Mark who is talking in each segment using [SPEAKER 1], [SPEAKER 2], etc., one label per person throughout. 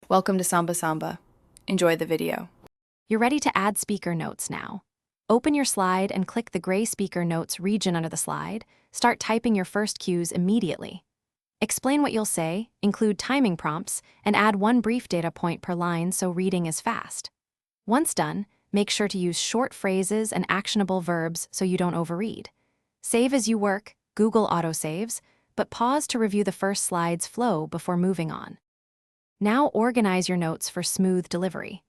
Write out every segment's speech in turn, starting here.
[SPEAKER 1] Welcome to Samba Samba. Enjoy the video.
[SPEAKER 2] You're ready to add speaker notes now. Open your slide and click the gray speaker notes region under the slide. Start typing your first cues immediately. Explain what you'll say, include timing prompts, and add one brief data point per line so reading is fast. Once done, make sure to use short phrases and actionable verbs so you don't overread. Save as you work, Google autosaves, but pause to review the first slide's flow before moving on. Now organize your notes for smooth delivery.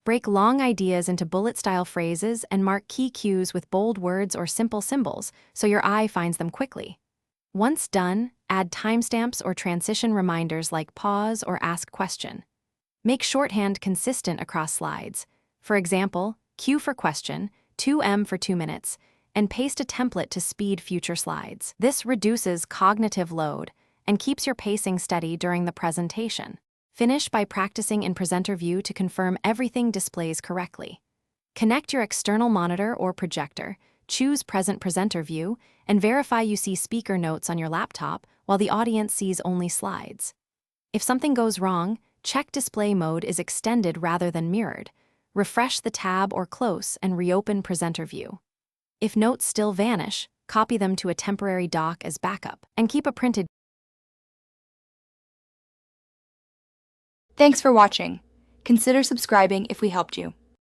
[SPEAKER 2] Break long ideas into bullet-style phrases and mark key cues with bold words or simple symbols so your eye finds them quickly. Once done, add timestamps or transition reminders like pause or ask question. Make shorthand consistent across slides. For example, Q for question, 2M for 2 minutes, and paste a template to speed future slides. This reduces cognitive load and keeps your pacing steady during the presentation. Finish by practicing in presenter view to confirm everything displays correctly. Connect your external monitor or projector, choose present presenter view, and verify you see speaker notes on your laptop while the audience sees only slides. If something goes wrong, check display mode is extended rather than mirrored. Refresh the tab or close and reopen presenter view. If notes still vanish, copy them to a temporary doc as backup, and keep a printed.
[SPEAKER 3] Thanks for watching. Consider subscribing if we helped you.